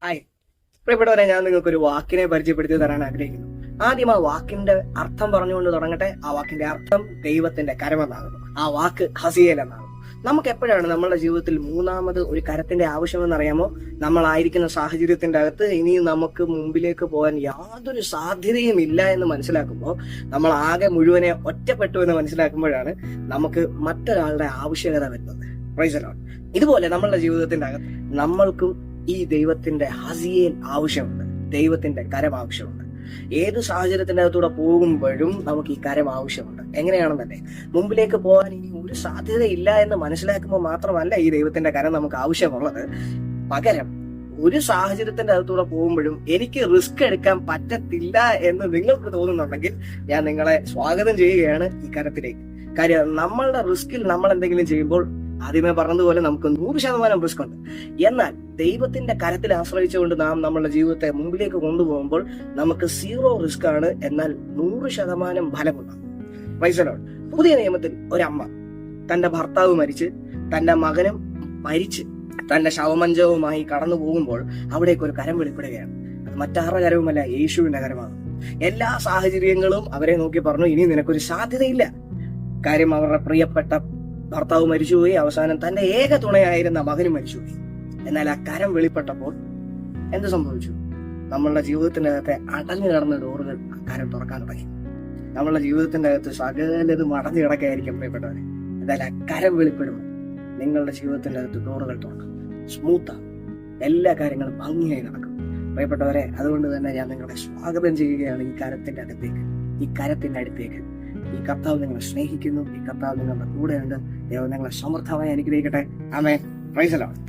Hi പ്രിയപ്പെട്ടവരെ, ഞാൻ നിങ്ങൾക്ക് ഒരു വാക്കിനെ പരിചയപ്പെടുത്തി തരാൻ ആഗ്രഹിക്കുന്നു. ആദ്യം ആ വാക്കിന്റെ അർത്ഥം പറഞ്ഞുകൊണ്ട് തുടങ്ങട്ടെ. ആ വാക്കിന്റെ അർത്ഥം ദൈവത്തിന്റെ കരമെന്നാകുന്നു. ആ വാക്ക് ഹസിയേൽ എന്നാകുന്നു. നമുക്ക് എപ്പോഴാണ് നമ്മുടെ ജീവിതത്തിൽ മൂന്നാമത് ഒരു കരത്തിന്റെ ആവശ്യമെന്ന് അറിയാമോ? നമ്മളായിരിക്കുന്ന സാഹചര്യത്തിന്റെ അകത്ത് ഇനിയും നമുക്ക് മുമ്പിലേക്ക് പോകാൻ യാതൊരു സാധ്യതയും ഇല്ല എന്ന് മനസ്സിലാക്കുമ്പോൾ, നമ്മൾ ആകെ മുഴുവനെ ഒറ്റപ്പെട്ടു എന്ന് മനസ്സിലാക്കുമ്പോഴാണ് നമുക്ക് മറ്റൊരാളുടെ ആവശ്യകത വരുന്നത്. Price the Lord. ഇതുപോലെ നമ്മളുടെ ജീവിതത്തിന്റെ അകത്ത് നമ്മൾക്കും ഈ ദൈവത്തിന്റെ ഹസിയേൽ ആവശ്യമുണ്ട്. ദൈവത്തിന്റെ കരം ആവശ്യമുണ്ട്. ഏത് സാഹചര്യത്തിന്റെ അകത്തൂടെ പോകുമ്പോഴും നമുക്ക് ഈ കരം ആവശ്യമുണ്ട്. എങ്ങനെയാണെന്നല്ലേ, മുമ്പിലേക്ക് പോകാൻ ഇനി ഒരു സാധ്യതയില്ല എന്ന് മനസ്സിലാക്കുമ്പോൾ മാത്രമല്ല ഈ ദൈവത്തിന്റെ കരം നമുക്ക് ആവശ്യമുള്ളത്. പകരം ഒരു സാഹചര്യത്തിന്റെ അകത്തൂടെ പോകുമ്പോഴും എനിക്ക് റിസ്ക് എടുക്കാൻ പറ്റത്തില്ല എന്ന് നിങ്ങൾക്ക് തോന്നുന്നുണ്ടെങ്കിൽ ഞാൻ നിങ്ങളെ സ്വാഗതം ചെയ്യുകയാണ് ഈ കരത്തിലേക്ക്. കാര്യം നമ്മളുടെ റിസ്കിൽ നമ്മൾ എന്തെങ്കിലും ചെയ്യുമ്പോൾ ആദ്യമേ പറഞ്ഞതുപോലെ നമുക്ക് 100% റിസ്ക് ഉണ്ട്. എന്നാൽ ദൈവത്തിന്റെ കരത്തിൽ ആശ്രയിച്ചുകൊണ്ട് നാം നമ്മുടെ ജീവിതത്തെ മുമ്പിലേക്ക് കൊണ്ടുപോകുമ്പോൾ നമുക്ക് 0 റിസ്ക് ആണ്, എന്നാൽ 100% ഫലമുണ്ടാകും. Price the Lord. പുതിയ നിയമത്തിൽ ഒരമ്മ തന്റെ ഭർത്താവ് മരിച്ച്, തന്റെ മകനും മരിച്ച്, തന്റെ ശവമഞ്ചവുമായി കടന്നു പോകുമ്പോൾ അവിടേക്ക് ഒരു കരം വെളിപ്പെടുകയാണ്. അത് മറ്റാരുടെ കരവുമല്ല, യേശുവിന്റെ കരമാണ്. എല്ലാ സാഹചര്യങ്ങളും അവരെ നോക്കി പറഞ്ഞു, ഇനി നിനക്കൊരു സാധ്യതയില്ല. കാര്യം അവരുടെ പ്രിയപ്പെട്ട ഭർത്താവ് മരിച്ചുപോയി, അവസാനം തന്റെ ഏക തുണയായിരുന്ന മകനും മരിച്ചുപോയി. എന്നാൽ ആ കരം വെളിപ്പെട്ടപ്പോൾ എന്ത് സംഭവിച്ചു? നമ്മളുടെ ജീവിതത്തിന്റെ അകത്തെ അടഞ്ഞു കിടന്ന ഡോറുകൾ ആ കരം തുറക്കാൻ തുടങ്ങി. നമ്മളുടെ ജീവിതത്തിന്റെ അകത്ത് സകലതും അടഞ്ഞു കിടക്കായിരിക്കും പ്രിയപ്പെട്ടവരെ. എന്നാൽ ആ കരം വെളിപ്പെടുമ്പോൾ നിങ്ങളുടെ ജീവിതത്തിന്റെ അകത്ത് ഡോറുകൾ തുറക്കും. സ്മൂത്താണ്, എല്ലാ കാര്യങ്ങളും ഭംഗിയായി നടക്കും. പ്രിയപ്പെട്ടവരെ, അതുകൊണ്ട് തന്നെ ഞാൻ നിങ്ങളെ സ്വാഗതം ചെയ്യുകയാണ് ഈ കരത്തിന്റെ അകത്തേക്ക്, ഈ കരത്തിന്റെ അടുത്തേക്ക്. ഈ കർത്താവ് നിങ്ങളെ സ്നേഹിക്കുന്നു. ഈ കർത്താവ് നിങ്ങളുടെ കൂടെയുണ്ട്. ദൈവം നിങ്ങളെ സമൃദ്ധമായി അനുഗ്രഹിക്കട്ടെ. ആമേൻ. Praise the Lord.